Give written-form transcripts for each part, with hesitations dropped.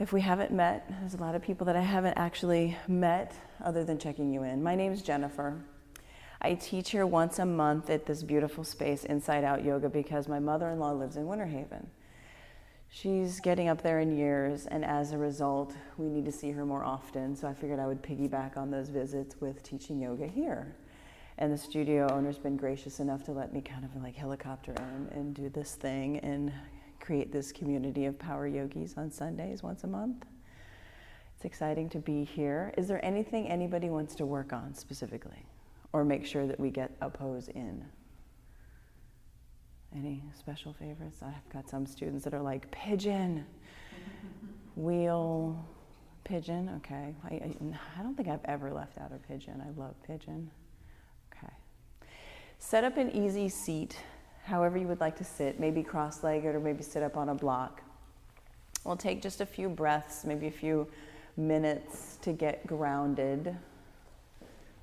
If we haven't met, there's a lot of people that I haven't actually met other than checking you in. My name's Jennifer. I teach here once a month at this beautiful space, Inside Out Yoga, because my mother-in-law lives in Winter Haven. She's getting up there in years, and as a result, we need to see her more often. So I figured I would piggyback on those visits with teaching yoga here. And the studio owner's been gracious enough to let me kind of like helicopter in and do this thing and create this community of power yogis on Sundays once a month. It's exciting to be here. Is there anything anybody wants to work on specifically or make sure that we get a pose in? Any special favorites? I've got some students that are like pigeon, wheel, pigeon. Okay. I don't think I've ever left out a pigeon. I love pigeon. Okay. Set up an easy seat, however you would like to sit, maybe cross-legged or maybe sit up on a block. We'll take just a few breaths, maybe a few minutes to get grounded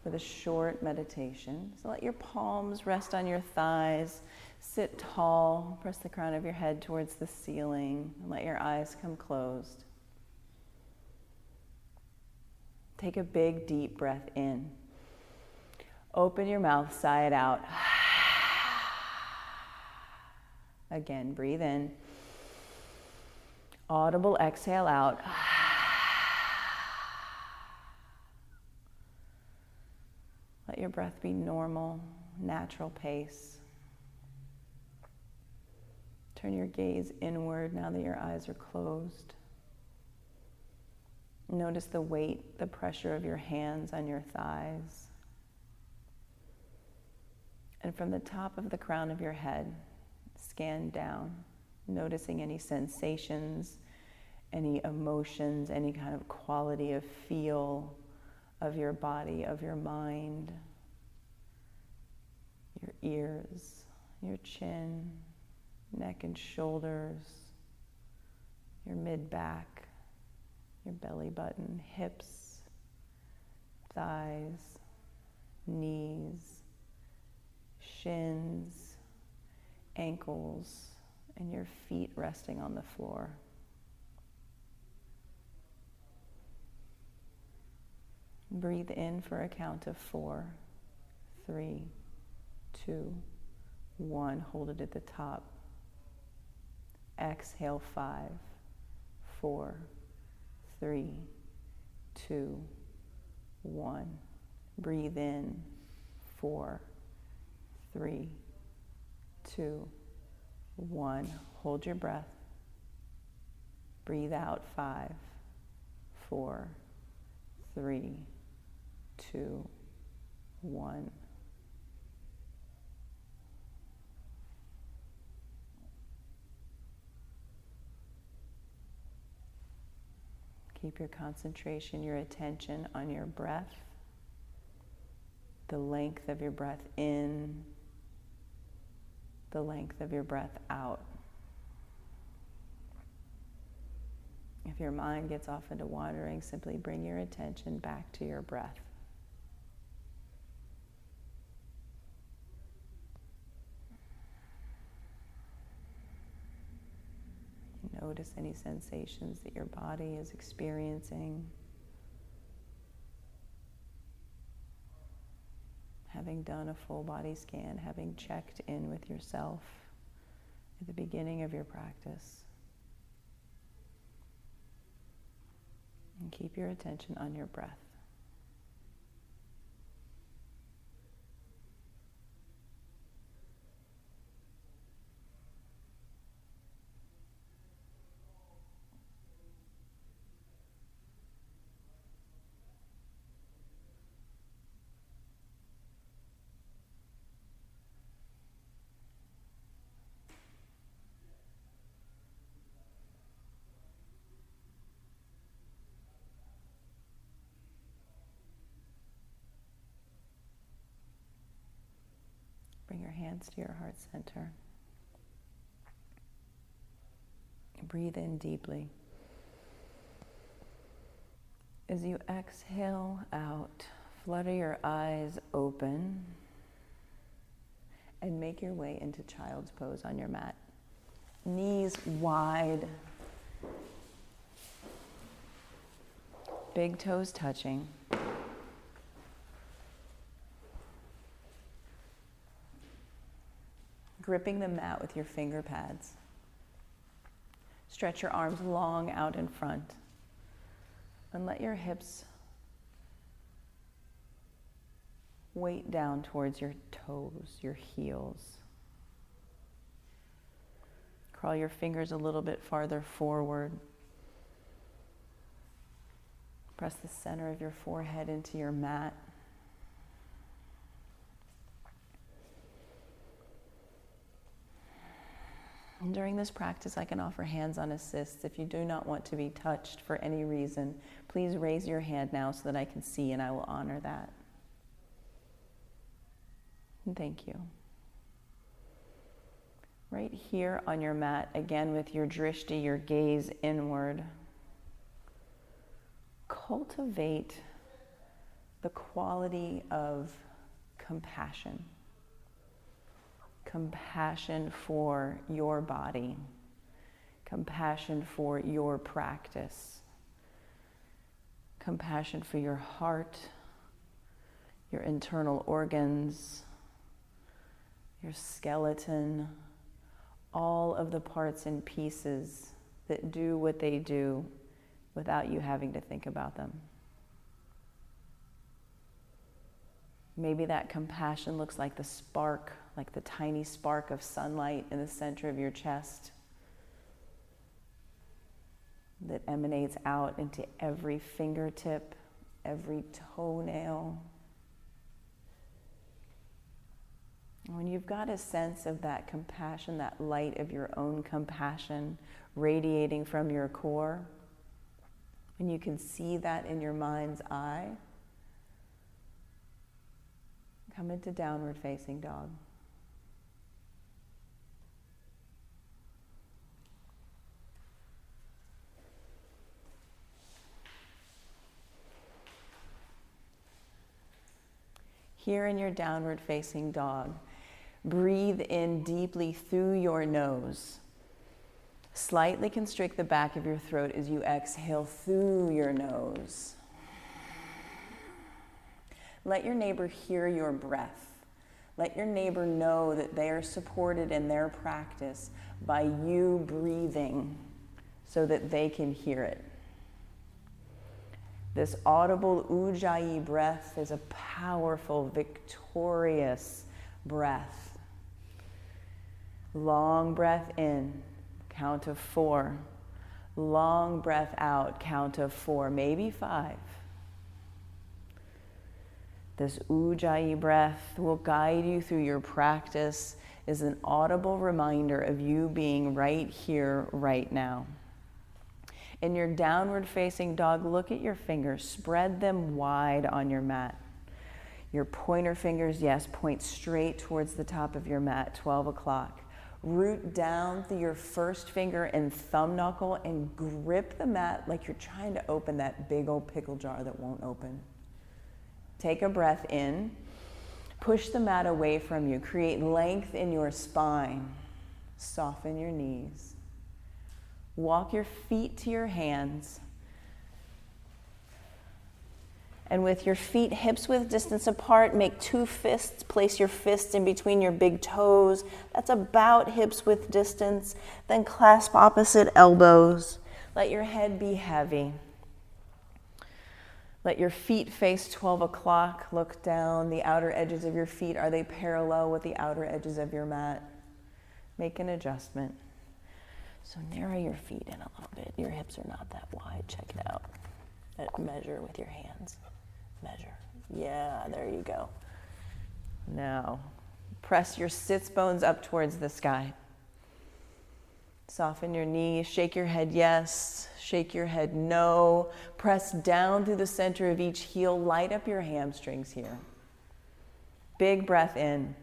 with a short meditation. So let your palms rest on your thighs, sit tall, press the crown of your head towards the ceiling, and let your eyes come closed. Take a big, deep breath in. Open your mouth, sigh it out. Again, breathe in. Audible exhale out. Let your breath be normal, natural pace. Turn your gaze inward now that your eyes are closed. Notice the weight, the pressure of your hands on your thighs. And from the top of the crown of your head, scan down, noticing any sensations, any emotions, any kind of quality of feel of your body, of your mind, your ears, your chin, neck and shoulders, your mid-back, your belly button, hips, thighs, knees, shins, ankles, and your feet resting on the floor. Breathe in for a count of 4, 3, 2, 1. Hold it at the top. Exhale 5, 4, 3, 2, 1. Breathe in 4, 3, 2, 1. Hold your breath. Breathe out 5, 4, 3, 2, 1. Keep your concentration, your attention on your breath, the length of your breath in, the length of your breath out. If your mind gets off into wandering, simply bring your attention back to your breath. Notice any sensations that your body is experiencing. Having done a full body scan, having checked in with yourself at the beginning of your practice. And keep your attention on your breath. Bring your hands to your heart center. Breathe in deeply. As you exhale out, flutter your eyes open and make your way into child's pose on your mat. Knees wide. big toes touching. Gripping the mat with your finger pads. Stretch your arms long out in front. And let your hips weight down towards your toes, your heels. Crawl your fingers a little bit farther forward. Press the center of your forehead into your mat. And during this practice, I can offer hands-on assists. If you do not want to be touched for any reason, please raise your hand now so that I can see, and I will honor that. And thank you. Right here on your mat, again with your drishti, your gaze inward, cultivate the quality of compassion. Compassion for your body, compassion for your practice, compassion for your heart, your internal organs, your skeleton, all of the parts and pieces that do what they do without you having to think about them. Maybe that compassion looks like the spark, like the tiny spark of sunlight in the center of your chest that emanates out into every fingertip, every toenail. When you've got a sense of that compassion, that light of your own compassion radiating from your core, when you can see that in your mind's eye, come into downward facing dog. Here in your downward facing dog, breathe in deeply through your nose. Slightly constrict the back of your throat as you exhale through your nose. Let your neighbor hear your breath. Let your neighbor know that they are supported in their practice by you breathing so that they can hear it. This audible Ujjayi breath is a powerful, victorious breath. Long breath in, count of 4. Long breath out, count of 4, maybe 5. This Ujjayi breath will guide you through your practice, is an audible reminder of you being right here, right now. In your downward facing dog, look at your fingers, spread them wide on your mat. Your pointer fingers, yes, point straight towards the top of your mat, 12 o'clock. Root down through your first finger and thumb knuckle and grip the mat like you're trying to open that big old pickle jar that won't open. Take a breath in, push the mat away from you, create length in your spine, soften your knees. Walk your feet to your hands. And with your feet hips width distance apart, make 2 fists. Place your fists in between your big toes. That's about hips width distance. Then clasp opposite elbows. Let your head be heavy. Let your feet face 12 o'clock. Look down. The outer edges of your feet, are they parallel with the outer edges of your mat? Make an adjustment. So narrow your feet in a little bit. Your hips are not that wide. Check it out. Measure with your hands. Measure. Yeah, there you go. Now, press your sits bones up towards the sky. Soften your knees. Shake your head yes. Shake your head no. Press down through the center of each heel. Light up your hamstrings here. Big breath in.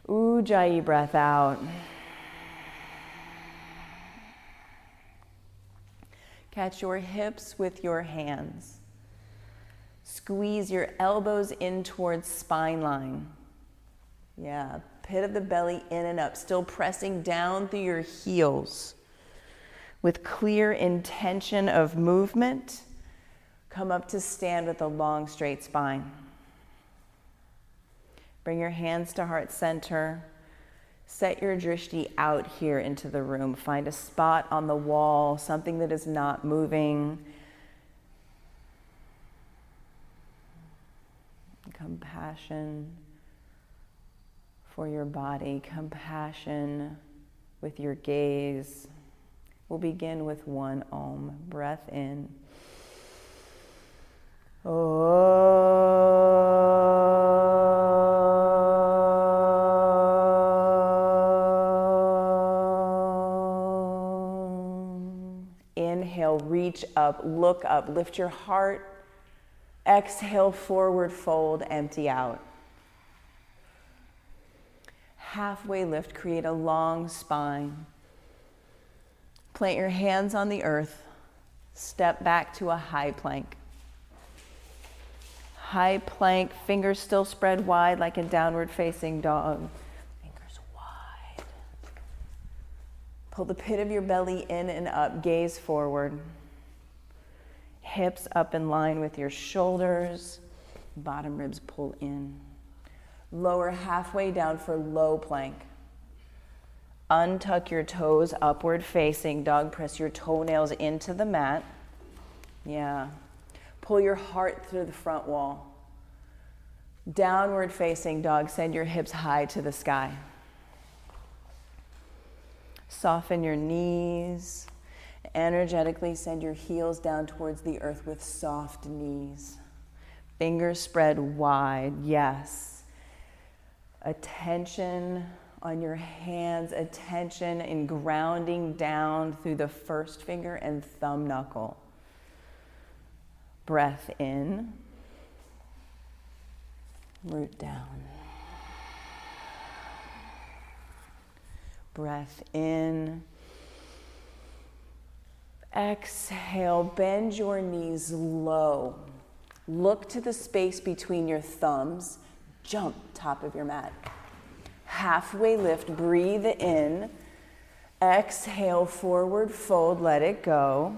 Ujjayi breath out. Catch your hips with your hands. Squeeze your elbows in towards spine line. Yeah, pit of the belly in and up. Still pressing down through your heels with clear intention of movement Come up to stand with a long, straight spine. Bring your hands to heart center. Set your drishti out here into the room. Find a spot on the wall, something that is not moving. Compassion for your body, compassion with your gaze. We'll begin with one Om. Breath in. Inhale, reach up, look up, lift your heart. Exhale, forward fold, empty out. Halfway lift, create a long spine. Plant your hands on the earth. Step back to a high plank. High plank, fingers still spread wide like a downward facing dog. Fingers wide. Pull the pit of your belly in and up, gaze forward. Hips up in line with your shoulders. Bottom ribs pull in. Lower halfway down for low plank. Untuck your toes, upward facing dog. Press your toenails into the mat. Yeah. Pull your heart through the front wall. Downward facing dog. Send your hips high to the sky. Soften your knees. Energetically send your heels down towards the earth with soft knees. Fingers spread wide. Yes. Attention on your hands. Attention in grounding down through the first finger and thumb knuckle. Breath in. Root down. Breath in. Exhale, bend your knees low. Look to the space between your thumbs. Jump top of your mat. Halfway lift, breathe in. Exhale, forward fold, let it go.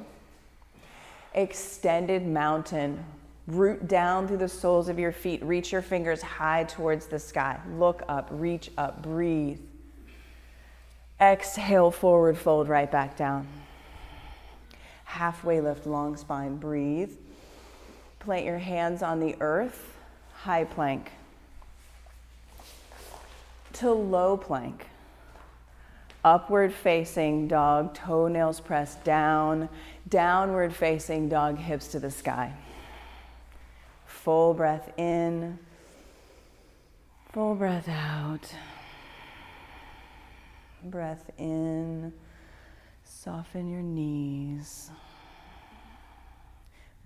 Extended mountain. Root down through the soles of your feet. Reach your fingers high towards the sky. Look up, reach up, breathe. Exhale, forward fold, right back down. Halfway lift, long spine, breathe. Plant your hands on the earth, high plank to low plank. Upward facing dog, toenails pressed down. Downward facing dog, hips to the sky. Full breath in, full breath out. Breath in. Soften your knees.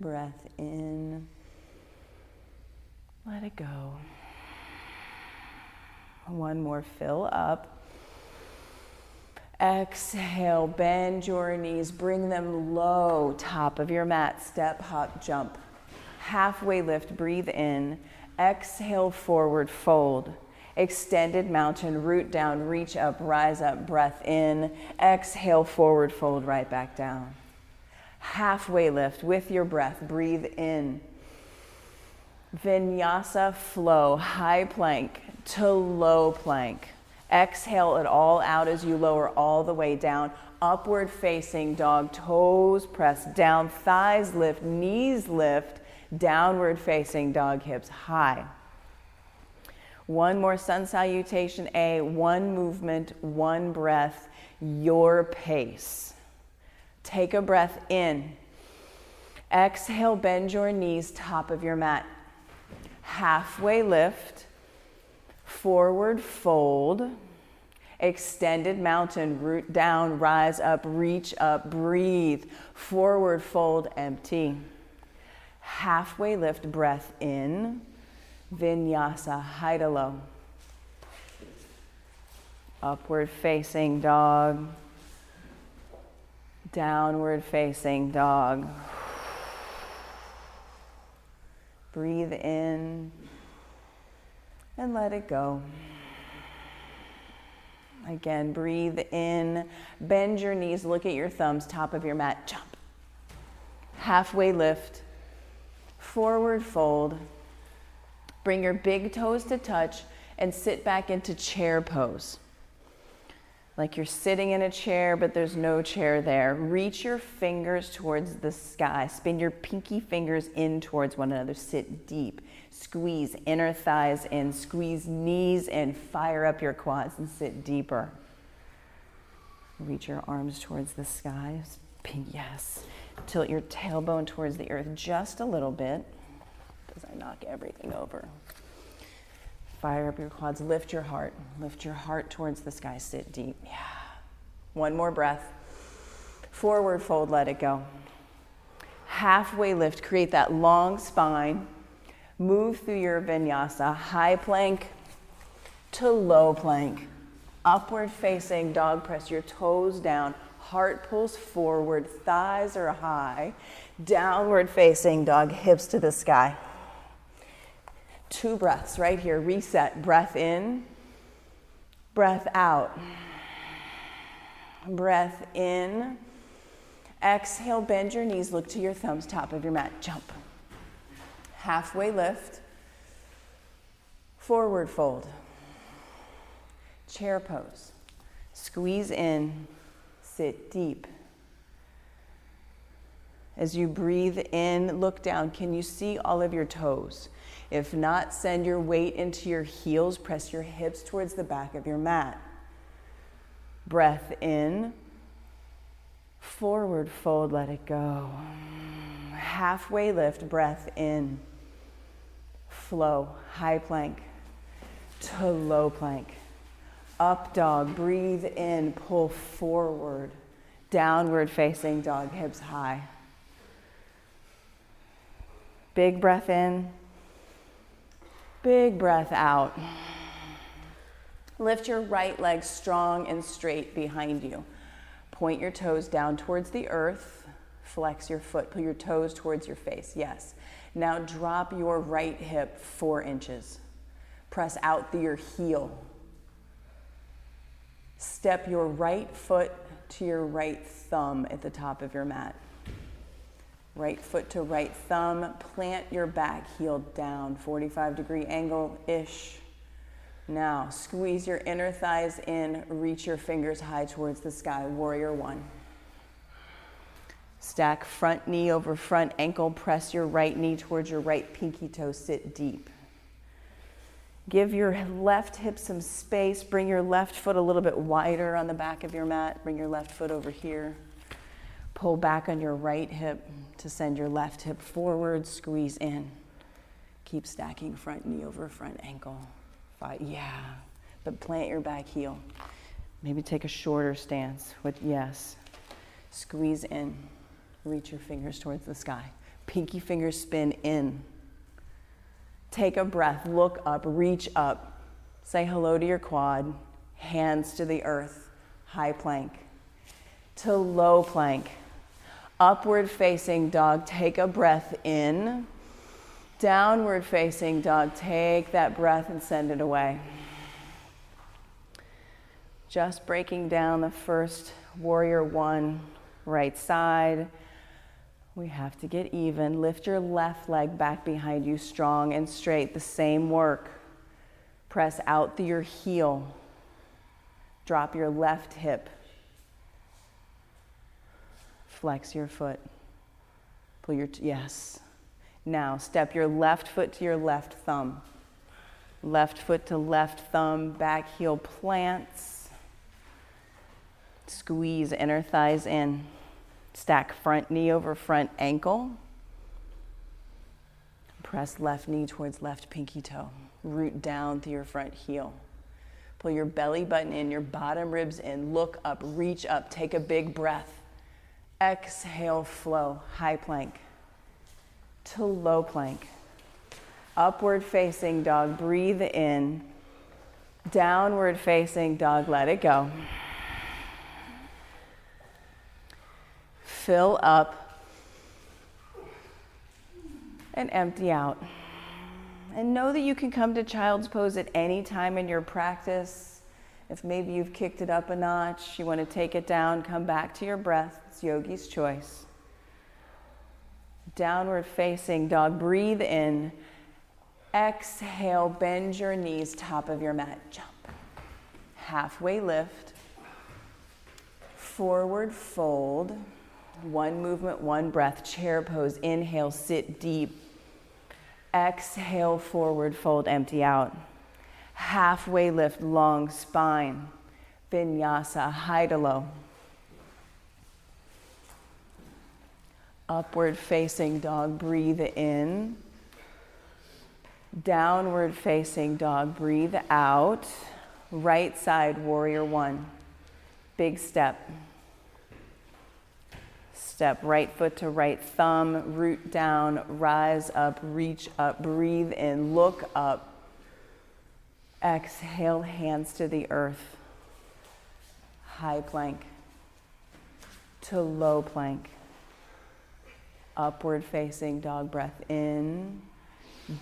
Breath in. Let it go. One more, fill up. Exhale, bend your knees, bring them low, top of your mat, step, hop, jump. Halfway lift, breathe in. Exhale, forward fold. Extended mountain, root down, reach up, rise up, breath in. Exhale, forward fold, right back down. Halfway lift with your breath, breathe in. Vinyasa flow, high plank to low plank. Exhale it all out as you lower all the way down. Upward facing dog, toes press down, thighs lift, knees lift. Downward facing dog, hips high. One more sun salutation A, one movement, one breath, your pace. Take a breath in. Exhale, bend your knees, top of your mat. Halfway lift, forward fold, extended mountain, root down, rise up, reach up, breathe. Forward fold, empty. Halfway lift, breath in. Vinyasa, high to low. Upward facing dog. Downward facing dog. Breathe in and let it go. Again, breathe in, bend your knees, look at your thumbs, top of your mat, jump. Halfway lift, forward fold. Bring your big toes to touch and sit back into chair pose. Like you're sitting in a chair, but there's no chair there. Reach your fingers towards the sky. Spin your pinky fingers in towards one another. Sit deep. Squeeze inner thighs in. Squeeze knees in. Fire up your quads and sit deeper. Reach your arms towards the sky. Yes. Tilt your tailbone towards the earth just a little bit as I knock everything over. Fire up your quads, lift your heart towards the sky, sit deep. Yeah. One more breath. Forward fold, let it go. Halfway lift, create that long spine. Move through your vinyasa, high plank to low plank. Upward facing dog, press your toes down. Heart pulls forward, thighs are high. Downward facing dog, hips to the sky. 2 breaths right here. Reset. Breath in, breath out. Breath in. Exhale, bend your knees, look to your thumbs, top of your mat. Jump. Halfway lift. Forward fold. Chair pose. Squeeze in, sit deep. As you breathe in, look down. Can you see all of your toes? If not, send your weight into your heels. Press your hips towards the back of your mat. Breath in. Forward fold, let it go. Halfway lift, breath in. Flow, high plank to low plank. Up dog, breathe in, pull forward. Downward facing dog, hips high. Big breath in. Big breath out. Lift your right leg strong and straight behind you. Point your toes down towards the earth. Flex your foot. Pull your toes towards your face. Yes. Now drop your right hip 4 inches. Press out through your heel. Step your right foot to your right thumb at the top of your mat. Right foot to right thumb, plant your back heel down, 45-degree angle-ish. Now, squeeze your inner thighs in, reach your fingers high towards the sky, warrior 1. Stack front knee over front ankle, press your right knee towards your right pinky toe, sit deep. Give your left hip some space, bring your left foot a little bit wider on the back of your mat, bring your left foot over here. Pull back on your right hip to send your left hip forward, squeeze in. Keep stacking front knee over front ankle. 5, yeah, but plant your back heel. Maybe take a shorter stance with yes. Squeeze in, reach your fingers towards the sky. Pinky fingers spin in. Take a breath, look up, reach up. Say hello to your quad, hands to the earth, high plank to low plank. Upward facing dog, take a breath in. Downward facing dog, take that breath and send it away. Just breaking down the first warrior 1, right side. We have to get even. Lift your left leg back behind you, strong and straight. The same work. Press out through your heel. Drop your left hip. Flex your foot. Pull your, yes. Now step your left foot to your left thumb. Left foot to left thumb, back heel plants. Squeeze inner thighs in. Stack front knee over front ankle. Press left knee towards left pinky toe. Root down through your front heel. Pull your belly button in, your bottom ribs in. Look up, reach up, take a big breath. Exhale, flow, high plank to low plank. Upward facing dog, breathe in. Downward facing dog, let it go. Fill up and empty out. And know that you can come to child's pose at any time in your practice. If maybe you've kicked it up a notch, you want to take it down, come back to your breath. It's yogi's choice. Downward facing dog. Breathe in. Exhale, bend your knees, top of your mat. Jump. Halfway lift. Forward fold. One movement, one breath. Chair pose. Inhale, sit deep. Exhale, forward fold, empty out. Halfway lift, long spine. Vinyasa, high to low. Upward facing dog, breathe in. Downward facing dog, breathe out. Right side, warrior one. Big step. Step right foot to right thumb, root down, rise up, reach up, breathe in, look up. Exhale, hands to the earth. High plank to low plank. Upward facing dog, breath in.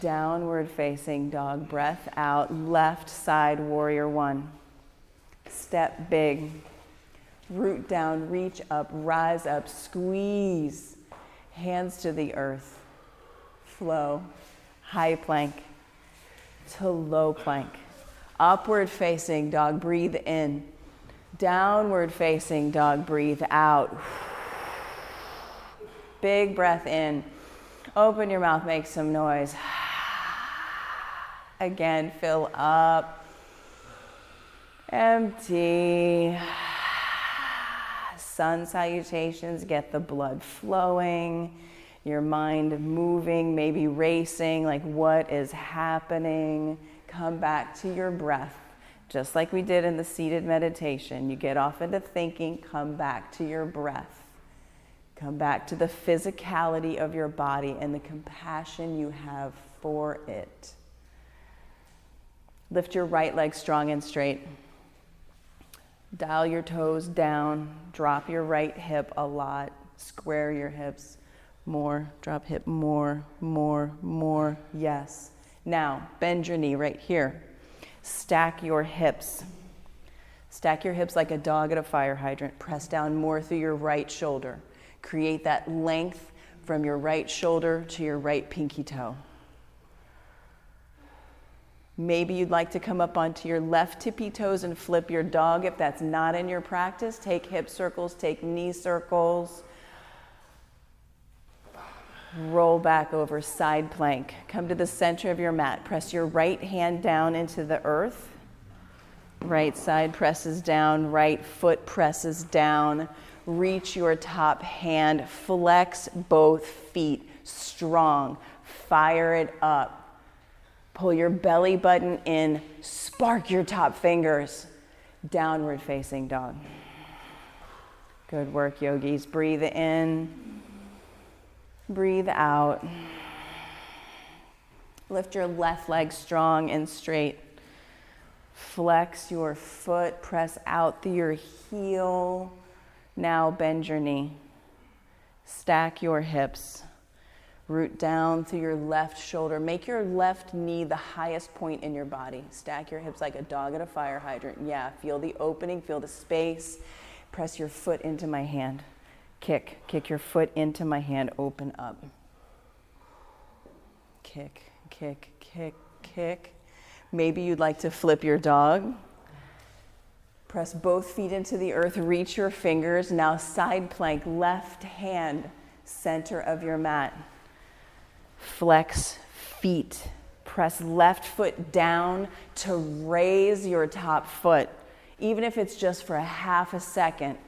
Downward facing dog, breath out. Left side, warrior one. Step big. Root down, reach up, rise up, squeeze. Hands to the earth. Flow. High plank to low plank. Upward facing dog, breathe in. Downward facing dog, breathe out. Big breath in. Open your mouth, make some noise. Again, fill up. Empty. Sun salutations, get the blood flowing, your mind moving, maybe racing, like what is happening? Come back to your breath, just like we did in the seated meditation. You get off into thinking, come back to your breath. Come back to the physicality of your body and the compassion you have for it. Lift your right leg strong and straight. Dial your toes down, drop your right hip a lot, square your hips, more, drop hip, more, yes. Now, bend your knee right here. Stack your hips. Stack your hips like a dog at a fire hydrant. Press down more through your right shoulder. Create that length from your right shoulder to your right pinky toe. Maybe you'd like to come up onto your left tippy toes and flip your dog. If that's not in your practice, take hip circles, take knee circles. Roll back over, side plank. Come to the center of your mat. Press your right hand down into the earth. Right side presses down, right foot presses down. Reach your top hand, flex both feet, strong. Fire it up. Pull your belly button in, spark your top fingers. Downward facing dog. Good work, yogis. Breathe in, breathe out. Lift your left leg strong and straight. Flex your foot, press out through your heel. Now bend your knee. Stack your hips. Root down through your left shoulder. Make your left knee the highest point in your body. Stack your hips like a dog at a fire hydrant. Yeah, feel the opening, feel the space. Press your foot into my hand. Kick your foot into my hand, open up. Kick. Maybe you'd like to flip your dog. Press both feet into the earth, reach your fingers. Now side plank, left hand, center of your mat. Flex feet. Press left foot down to raise your top foot, even if it's just for a half a second.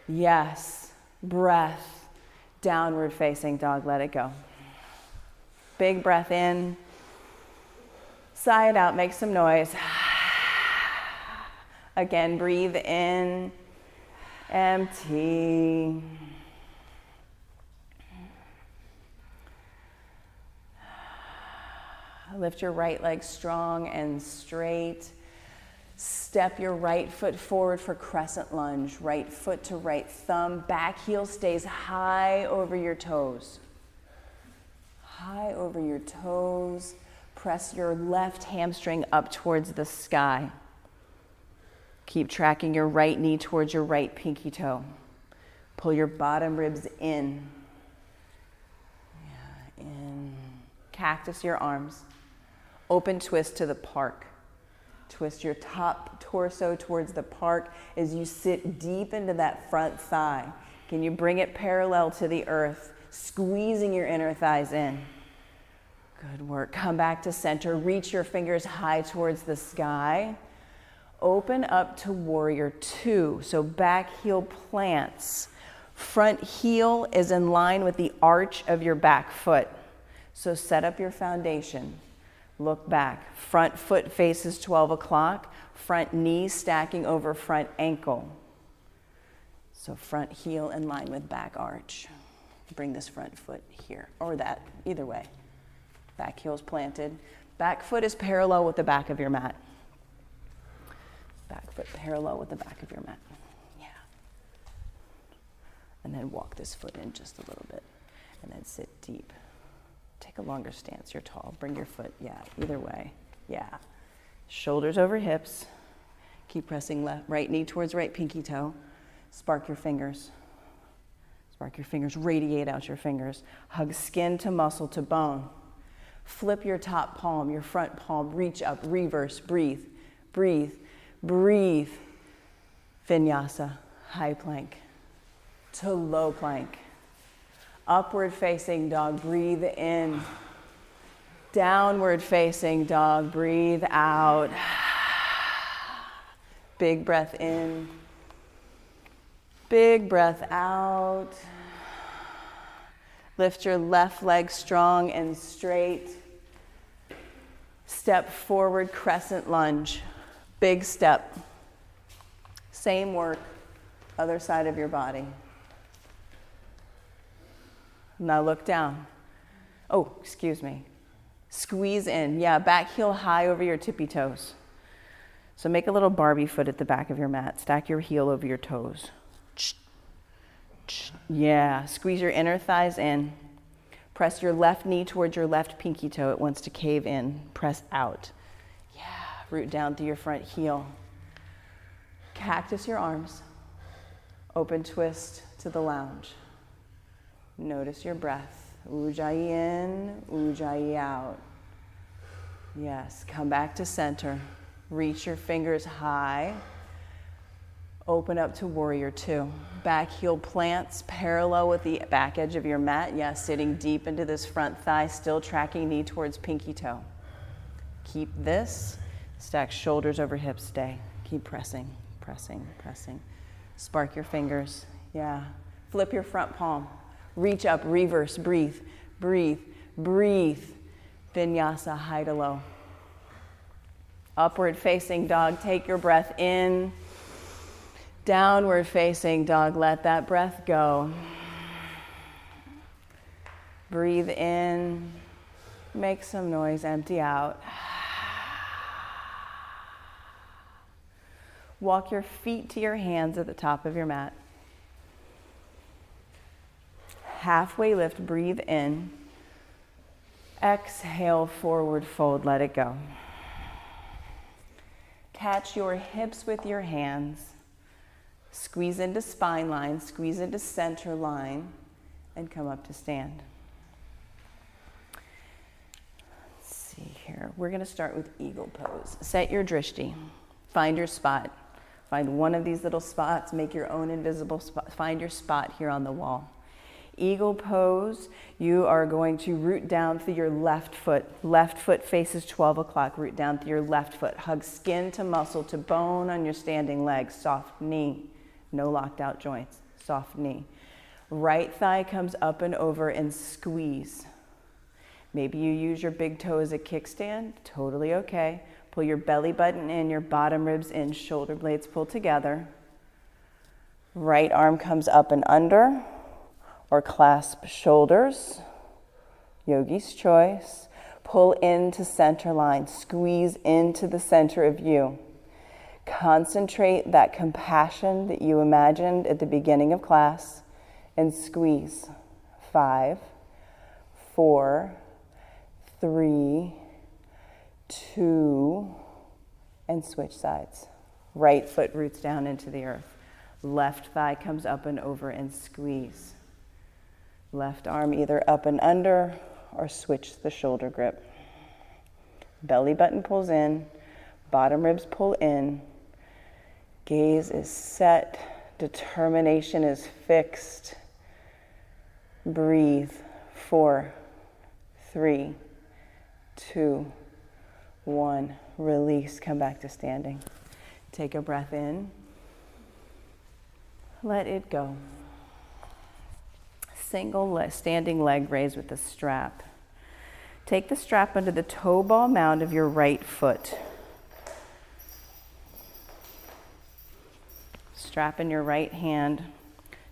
Yes, breath. Downward facing dog, let it go. Big breath in. Sigh it out, make some noise. Again, breathe in, empty. Lift your right leg strong and straight. Step your right foot forward for crescent lunge. Right foot to right thumb. Back heel stays high over your toes. High over your toes. Press your left hamstring up towards the sky. Keep tracking your right knee towards your right pinky toe. Pull your bottom ribs in. Cactus your arms. Open twist to the park. Twist your top torso towards the park as you sit deep into that front thigh. Can you bring it parallel to the earth, squeezing your inner thighs in? Good work. Come back to center. Reach your fingers high towards the sky. Open up to warrior two. So back heel plants. Front heel is in line with the arch of your back foot. So set up your foundation. Look back. Front foot faces 12 o'clock. Front knee stacking over front ankle. So front heel in line with back arch. Bring this front foot here, or that, either way. Back heel's planted. Back foot is parallel with the back of your mat. Back foot parallel with the back of your mat. Yeah. And then walk this foot in just a little bit. And then sit deep. Take a longer stance. You're tall. Bring your foot, yeah, either way. Yeah. Shoulders over hips. Keep pressing left, right knee towards right pinky toe. Spark your fingers. Spark your fingers. Radiate out your fingers. Hug skin to muscle to bone. Flip your top palm, your front palm. Reach up, reverse, breathe, breathe. Breathe. Vinyasa, high plank to low plank. Upward facing dog, breathe in. Downward facing dog, breathe out. Big breath in. Big breath out. Lift your left leg strong and straight. Step forward, crescent lunge. Big step. Same work, other side of your body. Now look down. Oh, excuse me. Squeeze in. Yeah, back heel high over your tippy toes. So make a little Barbie foot at the back of your mat. Stack your heel over your toes. Yeah, squeeze your inner thighs in. Press your left knee towards your left pinky toe. It wants to cave in. Press out. Root down through your front heel. Cactus your arms. Open twist to the lounge. Notice your breath. Ujjayi in, Ujjayi out. Yes, come back to center. Reach your fingers high. Open up to warrior two. Back heel plants parallel with the back edge of your mat. Yes, sitting deep into this front thigh, still tracking knee towards pinky toe. Keep this. Stack shoulders over hips, stay. Keep pressing, pressing, pressing. Spark your fingers, yeah. Flip your front palm. Reach up, reverse, breathe, breathe, breathe. Vinyasa, high to low. Upward facing dog, take your breath in. Downward facing dog, let that breath go. Breathe in, make some noise, empty out. Walk your feet to your hands at the top of your mat. Halfway lift, breathe in. Exhale, forward fold, let it go. Catch your hips with your hands. Squeeze into spine line, squeeze into center line, and come up to stand. Let's see here. We're going to start with eagle pose. Set your drishti. Find your spot. Find one of these little spots, make your own invisible spot. Find your spot here on the wall. Eagle pose, you are going to root down through your left foot. Left foot faces 12 o'clock, root down through your left foot. Hug skin to muscle to bone on your standing leg. Soft knee, no locked out joints, soft knee. Right thigh comes up and over and squeeze. Maybe you use your big toe as a kickstand, totally okay. Pull your belly button in, your bottom ribs in, shoulder blades pull together. Right arm comes up and under, or clasp shoulders. Yogi's choice. Pull into center line, squeeze into the center of you. Concentrate that compassion that you imagined at the beginning of class and squeeze. 5, 4, 3, 2, and switch sides. Right foot roots down into the earth. Left thigh comes up and over and squeeze. Left arm either up and under or switch the shoulder grip. Belly button pulls in, bottom ribs pull in, gaze is set, determination is fixed. Breathe. 4, 3, 2, 1. Release. Come back to standing. Take a breath in. Let it go. Standing leg raise with the strap. Take the strap under the toe ball mound of your right foot. Strap in your right hand.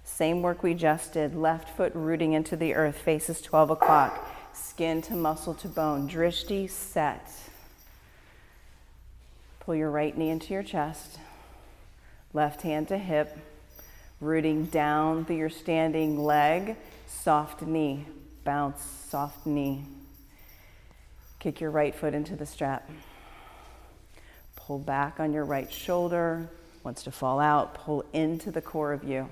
Same work we just did. Left foot rooting into the earth, faces 12 o'clock. Skin to muscle to bone. Drishti set. Pull your right knee into your chest. Left hand to hip. Rooting down through your standing leg. Soft knee. Bounce, soft knee. Kick your right foot into the strap. Pull back on your right shoulder. Wants to fall out. Pull into the core of you.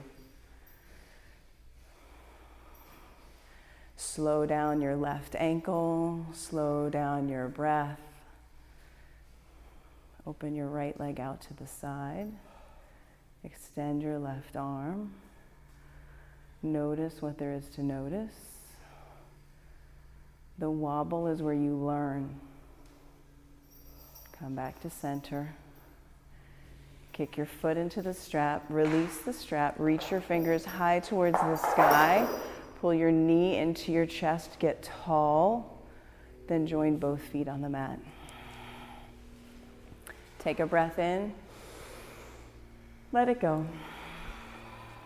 Slow down your left ankle, slow down your breath. Open your right leg out to the side. Extend your left arm. Notice what there is to notice. The wobble is where you learn. Come back to center. Kick your foot into the strap, release the strap, reach your fingers high towards the sky. Pull your knee into your chest, get tall, then join both feet on the mat. Take a breath in, let it go.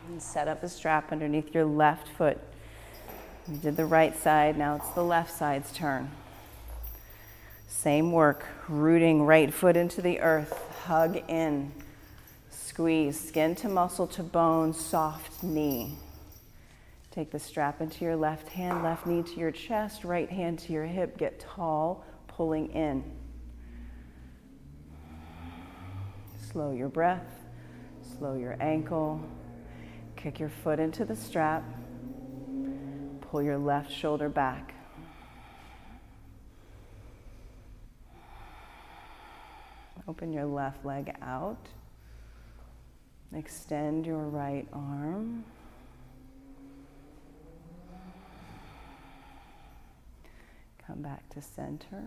And set up the strap underneath your left foot. You did the right side, now it's the left side's turn. Same work, rooting right foot into the earth, hug in, squeeze, skin to muscle to bone, soft knee. Take the strap into your left hand, left knee to your chest, right hand to your hip. Get tall, pulling in. Slow your breath, slow your ankle. Kick your foot into the strap. Pull your left shoulder back. Open your left leg out. Extend your right arm. Come back to center.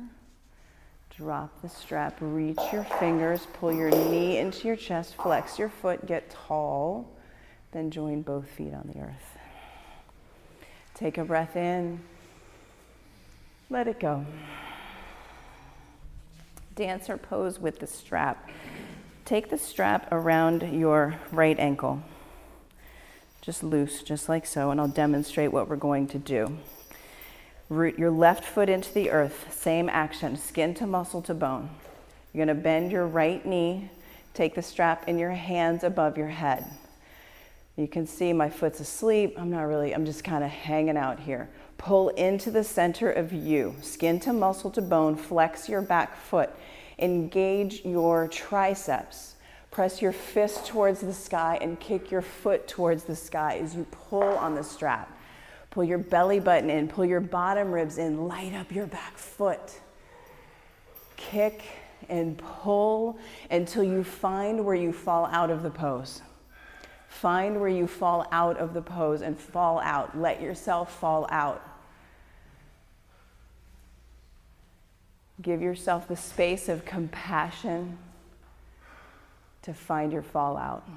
Drop the strap, reach your fingers, pull your knee into your chest, flex your foot, get tall, then join both feet on the earth. Take a breath in, let it go. Dancer pose with the strap. Take the strap around your right ankle. Just loose, just like so, and I'll demonstrate what we're going to do. Root your left foot into the earth, same action, skin to muscle to bone. You're gonna bend your right knee, take the strap in your hands above your head. You can see my foot's asleep. I'm just kind of hanging out here. Pull into the center of you, skin to muscle to bone, flex your back foot. Engage your triceps. Press your fist towards the sky and kick your foot towards the sky as you pull on the strap. Pull your belly button in, pull your bottom ribs in, light up your back foot. Kick and pull until you find where you fall out of the pose. Find where you fall out of the pose and fall out. Let yourself fall out. Give yourself the space of compassion to find your fall out.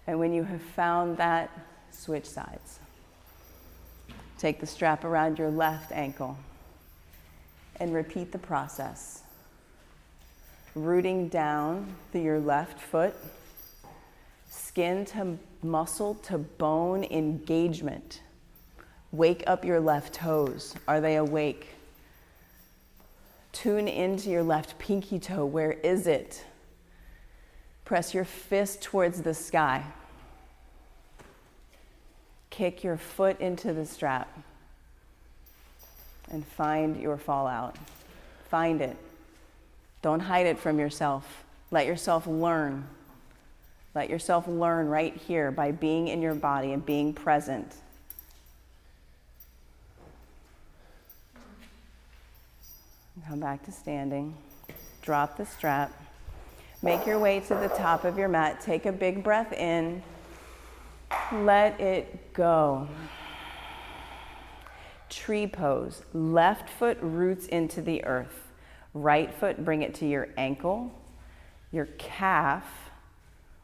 And when you have found that, switch sides. Take the strap around your left ankle and repeat the process. Rooting down through your left foot, skin to muscle to bone engagement. Wake up your left toes. Are they awake? Tune into your left pinky toe. Where is it? Press your fist towards the sky. Kick your foot into the strap and find your fall out. Find it. Don't hide it from yourself. Let yourself learn. Let yourself learn right here by being in your body and being present. Come back to standing. Drop the strap. Make your way to the top of your mat. Take a big breath in. Let it go. Tree pose. Left foot roots into the earth. Right foot, bring it to your ankle, your calf,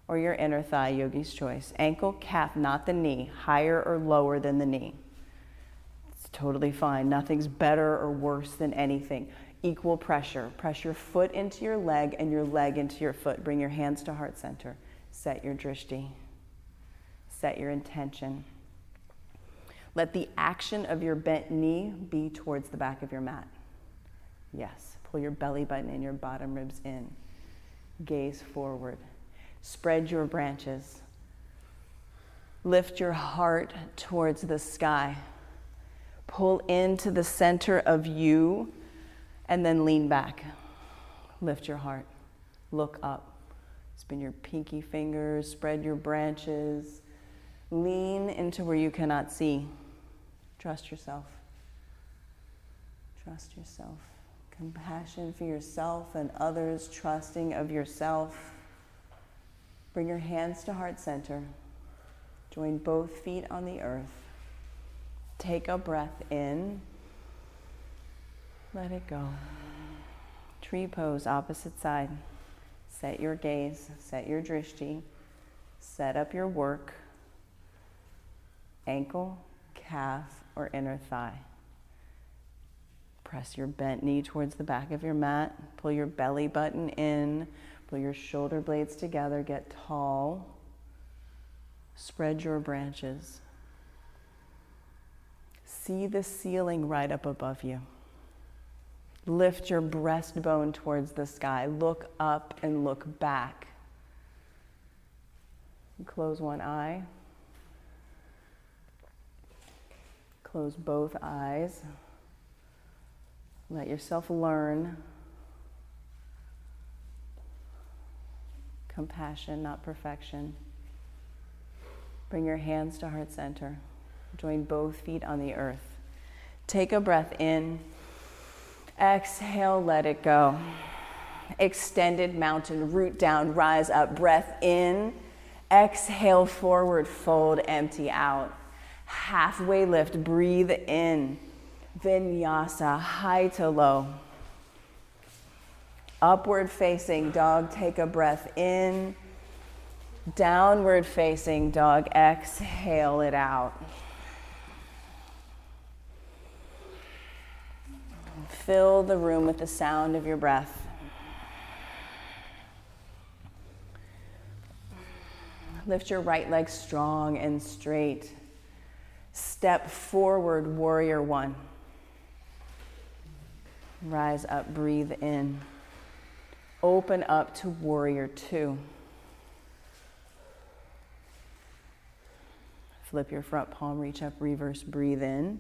or your inner thigh, yogi's choice. Ankle, calf, not the knee. Higher or lower than the knee. It's totally fine. Nothing's better or worse than anything. Equal pressure. Press your foot into your leg and your leg into your foot. Bring your hands to heart center. Set your drishti. Set your intention. Let the action of your bent knee be towards the back of your mat. Yes. Pull your belly button and your bottom ribs in. Gaze forward. Spread your branches. Lift your heart towards the sky. Pull into the center of you and then lean back. Lift your heart. Look up. Spin your pinky fingers. Spread your branches. Lean into where you cannot see. Trust yourself. Trust yourself. Compassion for yourself and others, trusting of yourself. Bring your hands to heart center. Join both feet on the earth. Take a breath in. Let it go. Tree pose, opposite side. Set your gaze, set your drishti. Set up your work. Ankle, calf, or inner thigh. Press your bent knee towards the back of your mat. Pull your belly button in. Pull your shoulder blades together. Get tall. Spread your branches. See the ceiling right up above you. Lift your breastbone towards the sky. Look up and look back. Close one eye. Close both eyes. Let yourself learn. Compassion, not perfection. Bring your hands to heart center. Join both feet on the earth. Take a breath in. Exhale, let it go. Extended mountain, root down, rise up. Breath in. Exhale, forward fold, empty out. Halfway lift, breathe in. Vinyasa, high to low. Upward facing dog, take a breath in. Downward facing dog, exhale it out. Fill the room with the sound of your breath. Lift your right leg strong and straight. Step forward, warrior one. Rise up, breathe in. Open up to warrior two. Flip your front palm, reach up, reverse, breathe in.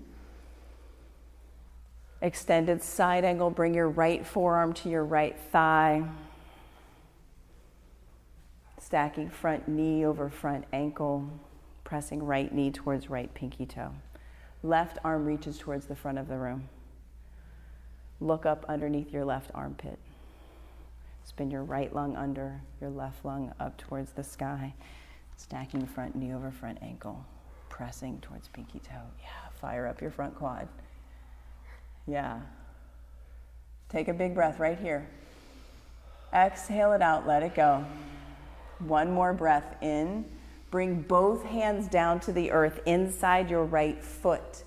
Extended side angle, bring your right forearm to your right thigh. Stacking front knee over front ankle, pressing right knee towards right pinky toe. Left arm reaches towards the front of the room. Look up underneath your left armpit. Spin your right lung under, your left lung up towards the sky. Stacking front knee over front ankle, pressing towards pinky toe. Yeah, fire up your front quad. Yeah. Take a big breath right here. Exhale it out, let it go. One more breath in. Bring both hands down to the earth inside your right foot.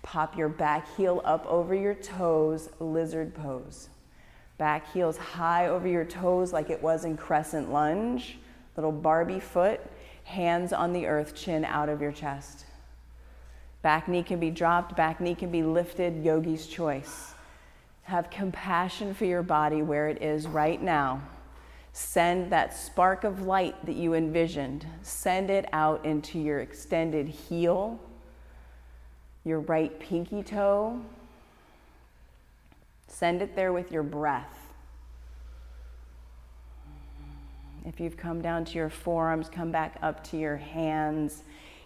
Pop your back heel up over your toes, lizard pose. Back heels high over your toes like it was in crescent lunge. Little Barbie foot, hands on the earth, chin out of your chest. Back knee can be dropped, back knee can be lifted, yogi's choice. Have compassion for your body where it is right now. Send that spark of light that you envisioned, send it out into your extended heel, your right pinky toe. Send it there with your breath. If you've come down to your forearms, come back up to your hands.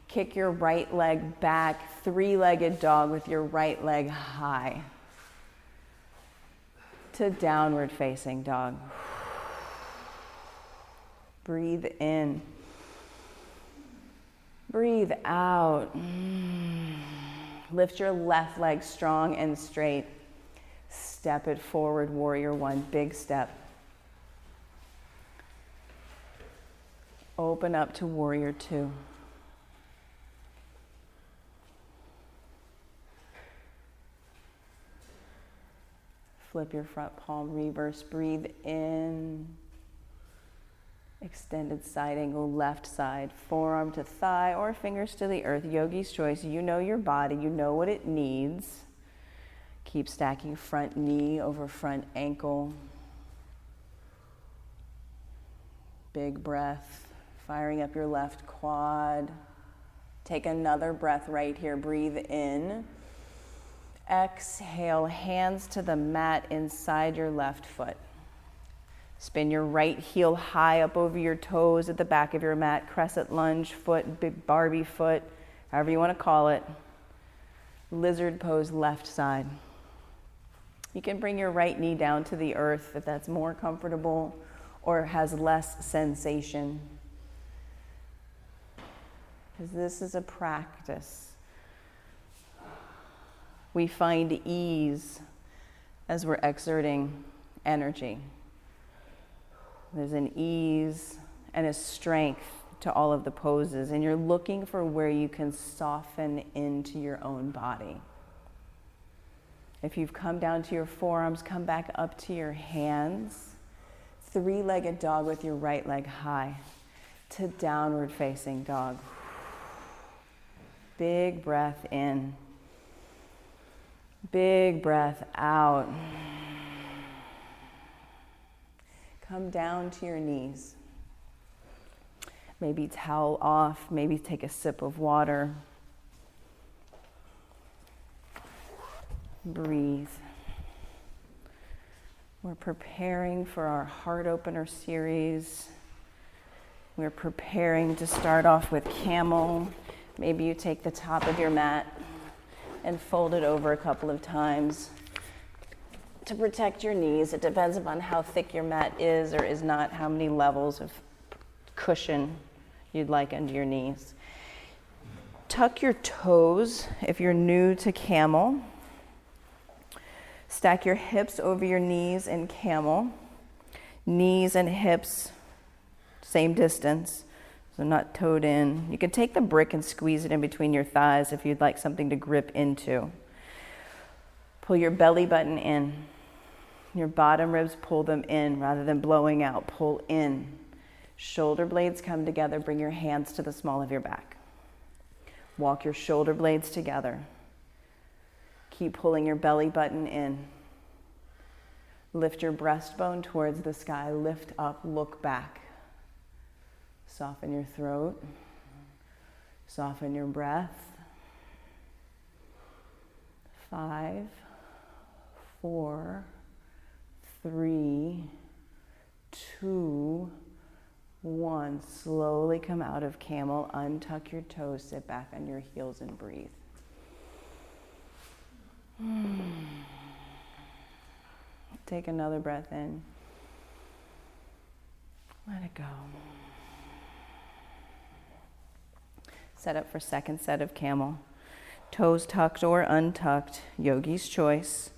Kick your right leg back, three-legged dog with your right leg high. to downward facing dog. Breathe in. Breathe out. Lift your left leg strong and straight. Step it forward, warrior one, big step. Open up to warrior two. Flip your front palm, reverse, breathe in. Extended side angle, left side, forearm to thigh or fingers to the earth. Yogi's choice. You know your body, you know what it needs. Keep stacking front knee over front ankle. Big breath, firing up your left quad. Take another breath right here. Breathe in. Exhale, hands to the mat inside your left foot. Spin your right heel high up over your toes at the back of your mat. Crescent lunge foot, big Barbie foot, however you want to call it. Lizard pose, left side. You can bring your right knee down to the earth if that's more comfortable or has less sensation. Because this is a practice. We find ease as we're exerting energy. There's an ease and a strength to all of the poses, and you're looking for where you can soften into your own body. If you've come down to your forearms, come back up to your hands. Three-legged dog with your right leg high to downward facing dog. Big breath in. Big breath out. Come down to your knees. Maybe towel off, maybe take a sip of water. Breathe. We're preparing for our heart opener series. We're preparing to start off with camel. Maybe you take the top of your mat and fold it over a couple of times to protect your knees. It depends upon how thick your mat is or is not, how many levels of cushion you'd like under your knees. Tuck your toes if you're new to camel. Stack your hips over your knees in camel. Knees and hips, same distance, so not toed in. You can take the brick and squeeze it in between your thighs if you'd like something to grip into. Pull your belly button in. Your bottom ribs, pull them in rather than blowing out. Pull in. Shoulder blades come together. Bring your hands to the small of your back. Walk your shoulder blades together. Keep pulling your belly button in. Lift your breastbone towards the sky. Lift up, look back. Soften your throat. Soften your breath. 5, 4, 3, 2, 1. Slowly come out of camel. Untuck your toes. Sit back on your heels and breathe. Take another breath in. Let it go. Set up for second set of camel. Toes tucked or untucked, yogi's choice.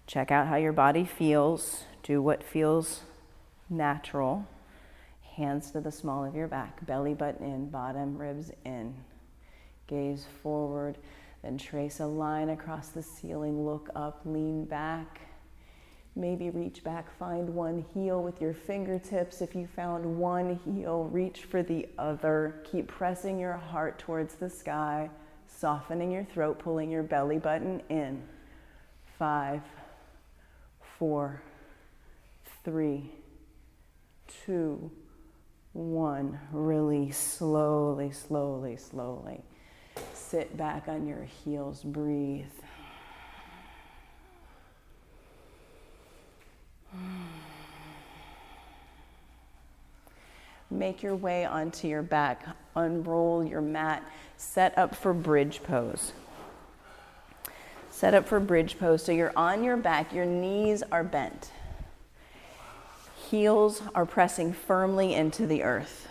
Check out how your body feels. Do what feels natural. Hands to the small of your back. Belly button in, bottom ribs in. Gaze forward. Then trace a line across the ceiling, look up, lean back. Maybe reach back, find one heel with your fingertips. If you found one heel, reach for the other. Keep pressing your heart towards the sky, softening your throat, pulling your belly button in. 5, 4, 3, 2, 1. Release slowly, slowly, slowly. Sit back on your heels, breathe. Make your way onto your back, unroll your mat, set up for bridge pose. Set up for bridge pose. So you're on your back, your knees are bent. Heels are pressing firmly into the earth.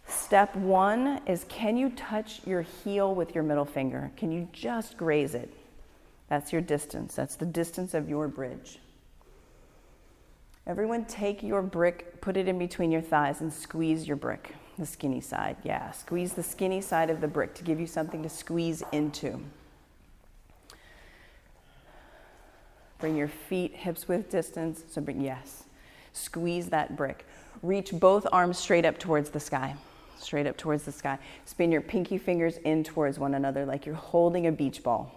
Step one is, can you touch your heel with your middle finger? Can you just graze it? That's your distance. That's the distance of your bridge. Everyone take your brick, put it in between your thighs and squeeze your brick, the skinny side. Yeah, squeeze the skinny side of the brick to give you something to squeeze into. Bring your feet, hips width distance. So yes, squeeze that brick. Reach both arms straight up towards the sky. Straight up towards the sky. Spin your pinky fingers in towards one another like you're holding a beach ball.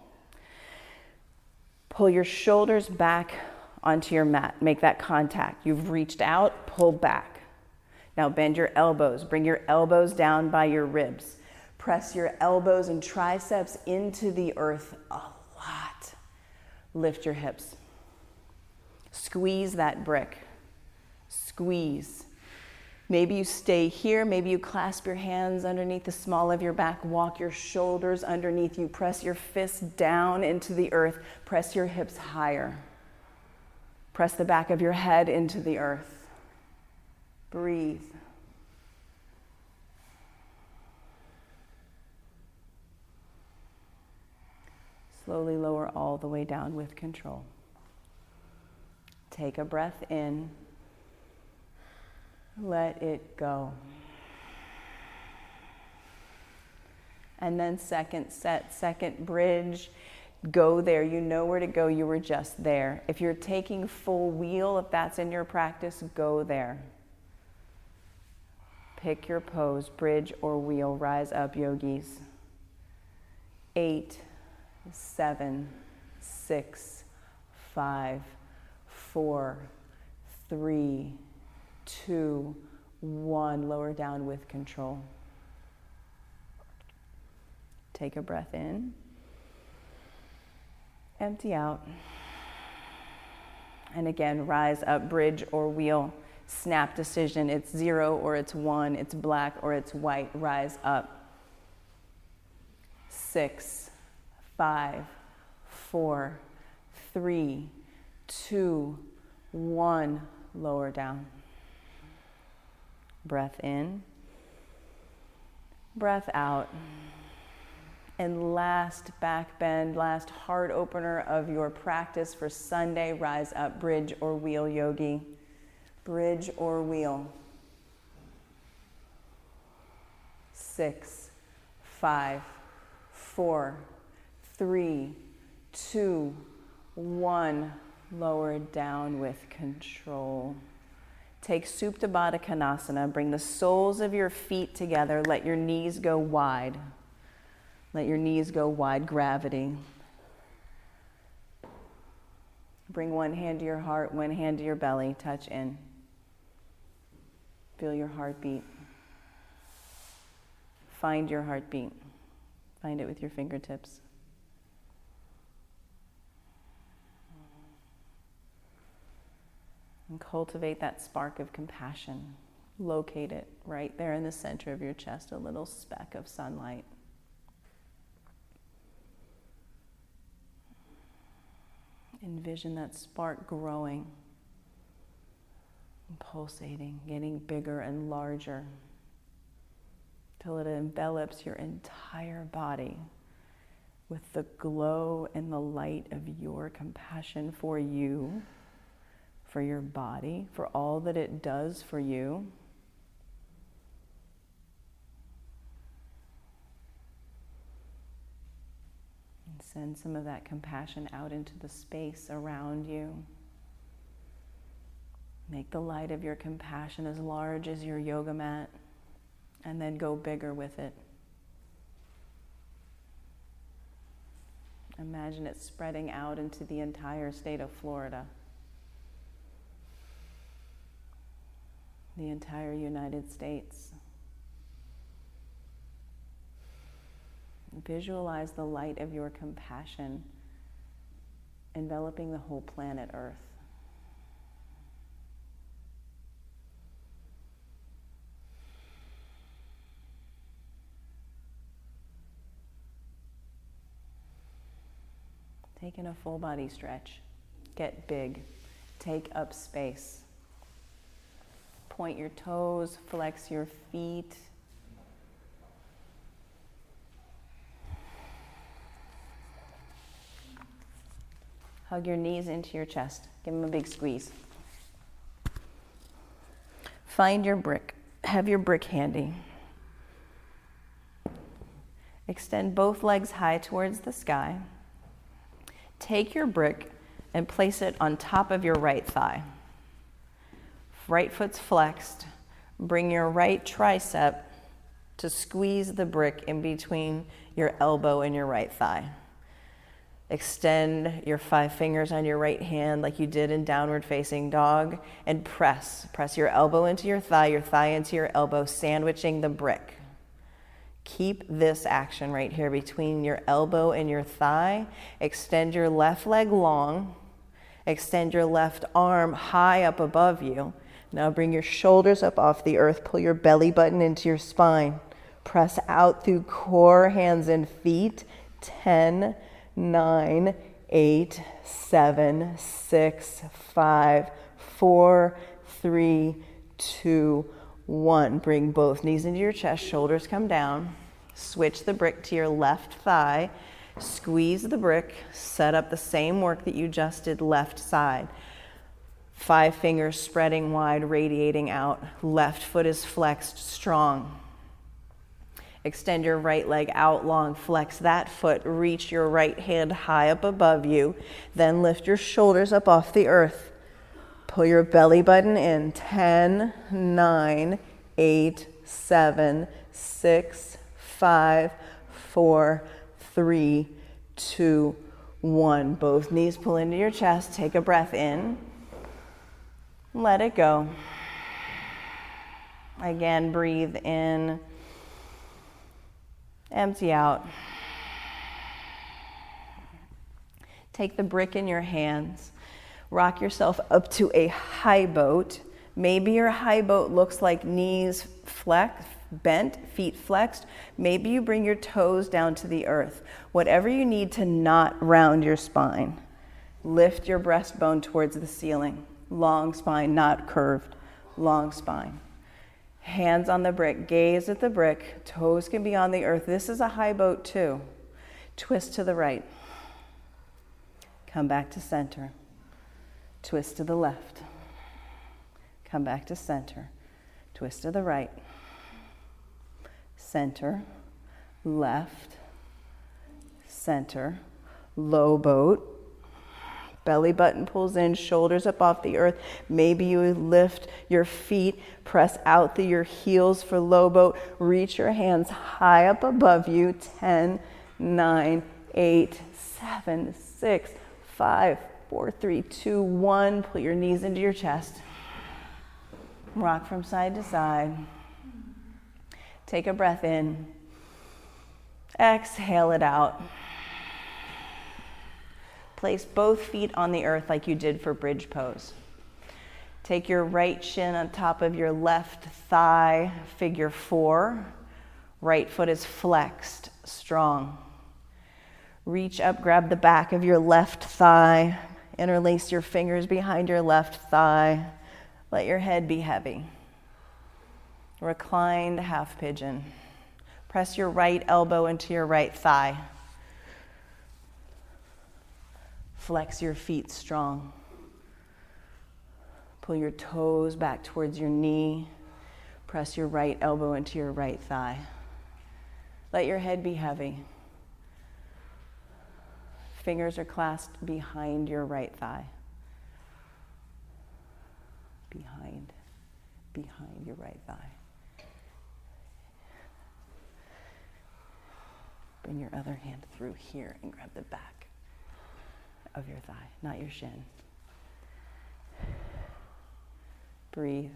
Pull your shoulders back onto your mat. Make that contact. You've reached out, pull back. Now bend your elbows. Bring your elbows down by your ribs. Press your elbows and triceps into the earth a lot. Lift your hips. Squeeze that brick. Squeeze. Maybe you stay here. Maybe you clasp your hands underneath the small of your back. Walk your shoulders underneath you. Press your fists down into the earth. Press your hips higher. Press the back of your head into the earth. Breathe. Slowly lower all the way down with control. Take a breath in. Let it go. And then second set, second bridge. Go there. You know where to go. You were just there. If you're taking full wheel, if that's in your practice, go there. Pick your pose, bridge or wheel. Rise up, yogis. 8, 7, 6, 5, 4, 3, 2, 1. Lower down with control. Take a breath in. Empty out. And again, rise up, bridge or wheel. Snap decision. It's 0 or it's 1. It's black or it's white. Rise up. 6, 5, 4, 3, 2, 1. Lower down. Breath in. Breath out. And last back bend, last heart opener of your practice for Sunday, rise up, bridge or wheel, yogi. Bridge or wheel. 6, 5, 4, 3, 2, 1. Lower down with control. Take Supta Baddha Konasana. Bring the soles of your feet together. Let your knees go wide. Let your knees go wide. Gravity. Bring one hand to your heart, one hand to your belly. Touch in. Feel your heartbeat. Find your heartbeat. Find it with your fingertips. And cultivate that spark of compassion. Locate it right there in the center of your chest, a little speck of sunlight. Envision that spark growing, and pulsating, getting bigger and larger, till it envelops your entire body with the glow and the light of your compassion for you, for your body, for all that it does for you. And send some of that compassion out into the space around you. Make the light of your compassion as large as your yoga mat, and then go bigger with it. Imagine it spreading out into the entire state of Florida. The entire United States. Visualize the light of your compassion enveloping the whole planet Earth. Taking a full body stretch. Get big. Take up space. Point your toes, flex your feet. Hug your knees into your chest. Give them a big squeeze. Find your brick. Have your brick handy. Extend both legs high towards the sky. Take your brick and place it on top of your right thigh. Right foot's flexed. Bring your right tricep to squeeze the brick in between your elbow and your right thigh. Extend your 5 fingers on your right hand like you did in downward facing dog and press. Press your elbow into your thigh into your elbow, sandwiching the brick. Keep this action right here between your elbow and your thigh. Extend your left leg long. Extend your left arm high up above you. Now bring your shoulders up off the earth. Pull your belly button into your spine. Press out through core, hands, and feet. 10, 9, 8, 7, 6, 5, 4, 3, 2, 1. Bring both knees into your chest, shoulders come down. Switch the brick to your left thigh. Squeeze the brick. Set up the same work that you just did left side. 5 fingers spreading wide, radiating out. Left foot is flexed, strong. Extend your right leg out long, flex that foot, reach your right hand high up above you, then lift your shoulders up off the earth. Pull your belly button in. 10, 9, 8, 7, 6, 5, 4, 3, 2, 1. Both knees pull into your chest. Take a breath in. Let it go. Again, breathe in. Empty out. Take the brick in your hands. Rock yourself up to a high boat. Maybe your high boat looks like knees bent, feet flexed. Maybe you bring your toes down to the earth. Whatever you need to not round your spine. Lift your breastbone towards the ceiling. Long spine, not curved. Long spine. Hands on the brick, gaze at the brick, toes can be on the earth. This is a high boat too. Twist to the right. Come back to center. Twist to the left. Come back to center. Twist to the right. Center, left, center, low boat. Belly button pulls in, shoulders up off the earth. Maybe you lift your feet, press out through your heels for low boat. Reach your hands high up above you. 10, 9, 8, 7, 6, 5, 4, 3, 2, 1. Pull your knees into your chest. Rock from side to side. Take a breath in. Exhale it out. Place both feet on the earth like you did for bridge pose. Take your right shin on top of your left thigh, figure 4. Right foot is flexed, strong. Reach up, grab the back of your left thigh. Interlace your fingers behind your left thigh. Let your head be heavy. Reclined half pigeon. Press your right elbow into your right thigh. Flex your feet strong. Pull your toes back towards your knee. Press your right elbow into your right thigh. Let your head be heavy. Fingers are clasped behind your right thigh. Behind your right thigh. Bring your other hand through here and grab the back of your thigh, not your shin. Breathe.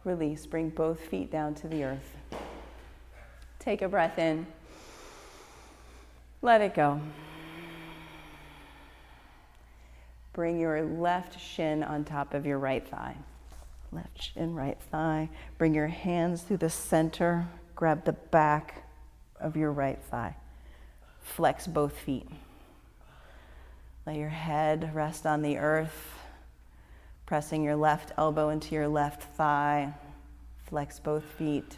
Release. Bring both feet down to the earth. Take a breath in. Let it go. Bring your left shin on top of your right thigh. Left shin, right thigh. Bring your hands through the center. Grab the back of your right thigh. Flex both feet. Let your head rest on the earth, pressing your left elbow into your left thigh. Flex both feet.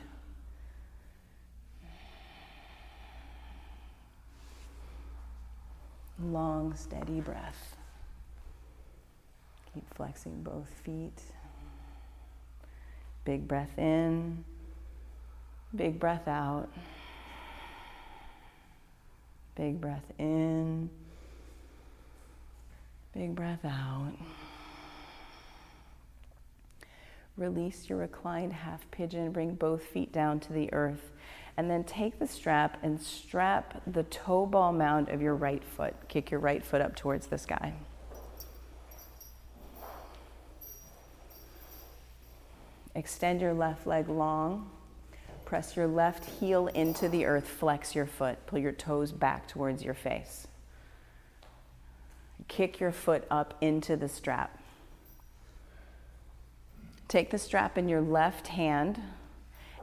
Long, steady breath. Keep flexing both feet. Big breath in, big breath out. Big breath in, big breath out. Release your reclined half pigeon, bring both feet down to the earth, and then take the strap and strap the toe ball mound of your right foot. Kick your right foot up towards the sky. Extend your left leg long. Press your left heel into the earth. Flex your foot. Pull your toes back towards your face. Kick your foot up into the strap. Take the strap in your left hand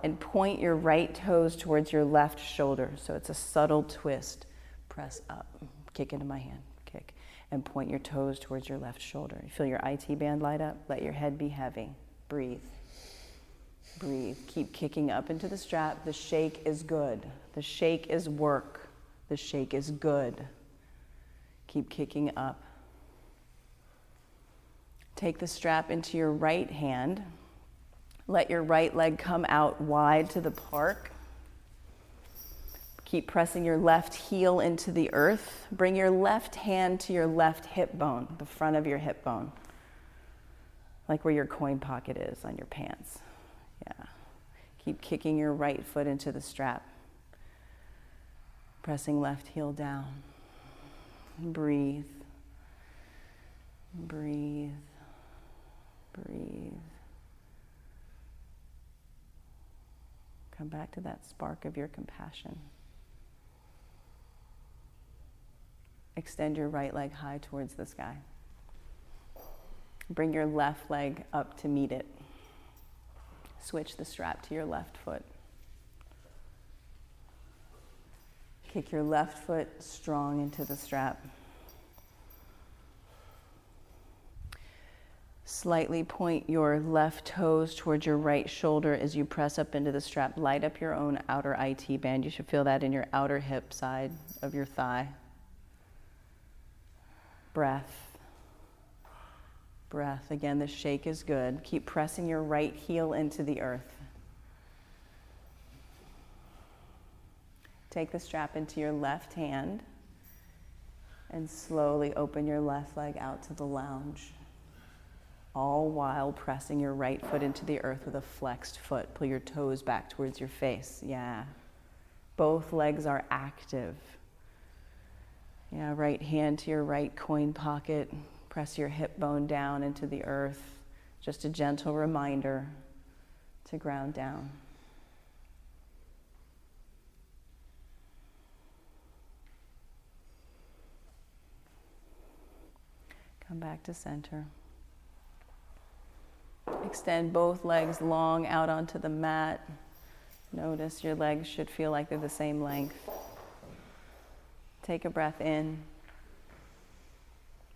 and point your right toes towards your left shoulder. So it's a subtle twist. Press up. Kick into my hand. Kick. And point your toes towards your left shoulder. You feel your IT band light up? Let your head be heavy. Breathe. Breathe. Keep kicking up into the strap. The shake is good. The shake is work. The shake is good. Keep kicking up. Take the strap into your right hand. Let your right leg come out wide to the park. Keep pressing your left heel into the earth. Bring your left hand to your left hip bone, the front of your hip bone, like where your coin pocket is on your pants. Yeah. Keep kicking your right foot into the strap. Pressing left heel down. Breathe. Breathe. Breathe. Come back to that spark of your compassion. Extend your right leg high towards the sky. Bring your left leg up to meet it. Switch the strap to your left foot. Kick your left foot strong into the strap. Slightly point your left toes towards your right shoulder as you press up into the strap. Light up your own outer IT band. You should feel that in your outer hip side of your thigh. Breath. Breath. Again, the shake is good. Keep pressing your right heel into the earth. Take the strap into your left hand and slowly open your left leg out to the lounge, all while pressing your right foot into the earth with a flexed foot. Pull your toes back towards your face. Yeah. Both legs are active. Yeah, right hand to your right coin pocket. Press your hip bone down into the earth. Just a gentle reminder to ground down. Come back to center. Extend both legs long out onto the mat. Notice your legs should feel like they're the same length. Take a breath in.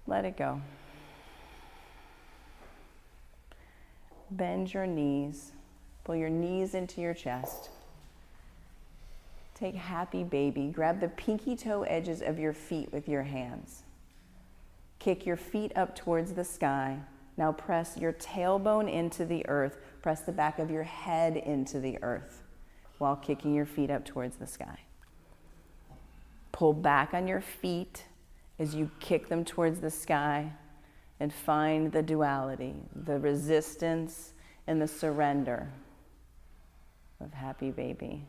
Let it go. Bend your knees. Pull your knees into your chest. Take happy baby. Grab the pinky toe edges of your feet with your hands. Kick your feet up towards the sky. Now press your tailbone into the earth. Press the back of your head into the earth while kicking your feet up towards the sky. Pull back on your feet as you kick them towards the sky and find the duality, the resistance and the surrender of happy baby.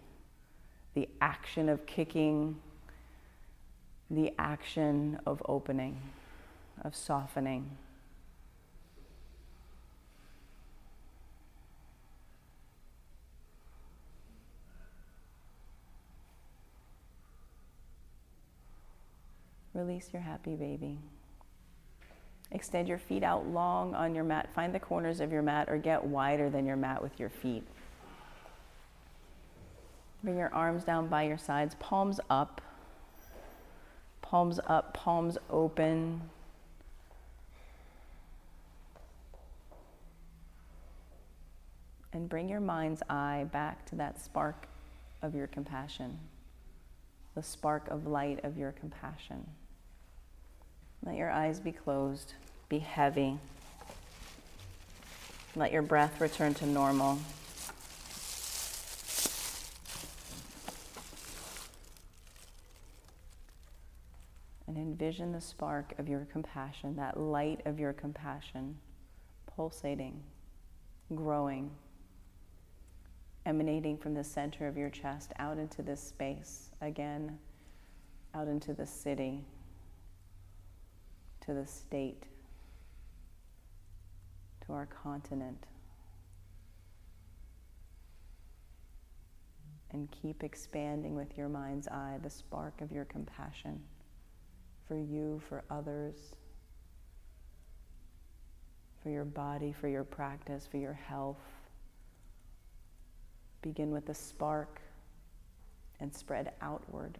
The action of kicking, the action of opening, of softening. Release your happy baby. Extend your feet out long on your mat. Find the corners of your mat or get wider than your mat with your feet. Bring your arms down by your sides, palms up. Palms up, palms open. And bring your mind's eye back to that spark of your compassion, the spark of light of your compassion. Let your eyes be closed, be heavy. Let your breath return to normal. And envision the spark of your compassion, that light of your compassion, pulsating, growing, emanating from the center of your chest out into this space, again, out into the city, to the state, to our continent. And keep expanding with your mind's eye the spark of your compassion for you, for others, for your body, for your practice, for your health. Begin with the spark and spread outward.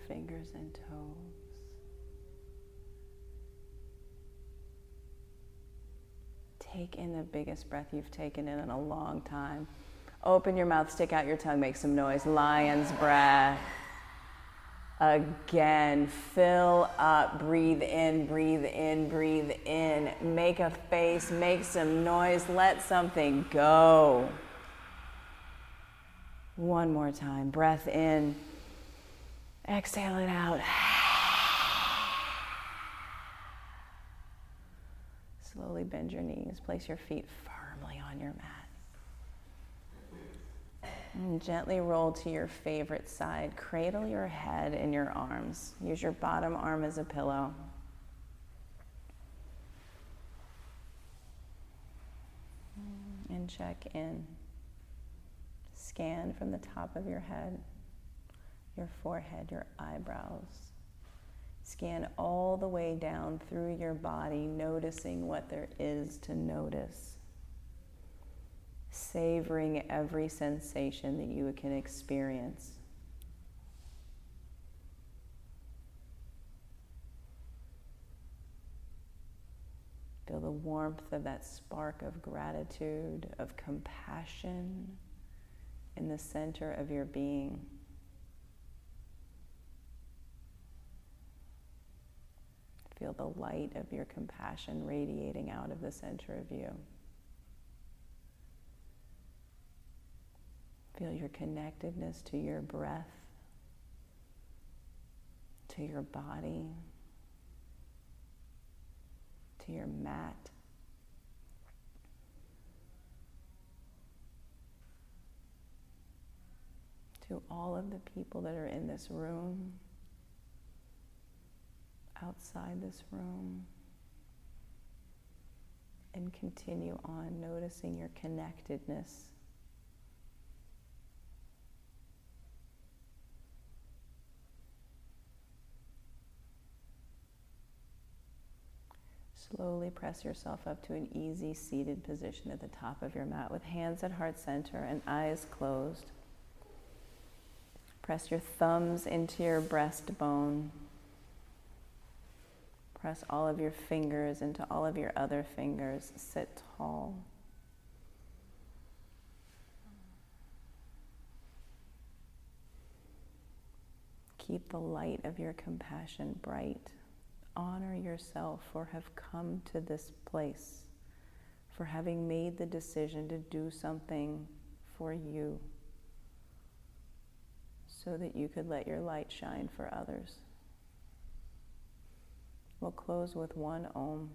fingers and toes. Take in the biggest breath you've taken in a long time. Open your mouth, stick out your tongue, make some noise. Lion's breath. Again, fill up, breathe in, breathe in, breathe in. Make a face, make some noise, let something go. One more time, breath in, exhale it out. Slowly bend your knees, place your feet firmly on your mat. And gently roll to your favorite side. Cradle your head in your arms. Use your bottom arm as a pillow. And check in. Scan from the top of your head, your forehead, your eyebrows. Scan all the way down through your body, noticing what there is to notice. Savoring every sensation that you can experience. Feel the warmth of that spark of gratitude, of compassion in the center of your being. Feel the light of your compassion radiating out of the center of you. Feel your connectedness to your breath, to your body, to your mat. To all of the people that are in this room, outside this room, and continue on noticing your connectedness. Slowly press yourself up to an easy seated position at the top of your mat with hands at heart center and eyes closed. Press your thumbs into your breastbone. Press all of your fingers into all of your other fingers. Sit tall. Keep the light of your compassion bright. Honor yourself for have come to this place, for having made the decision to do something for you so that you could let your light shine for others. We'll close with one Om.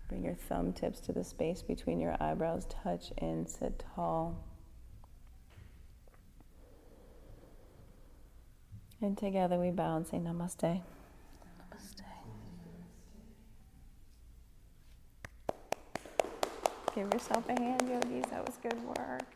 Bring your thumb tips to the space between your eyebrows. Touch in, sit tall. And together we bow and say Namaste. Namaste. Give yourself a hand, yogis. That was good work.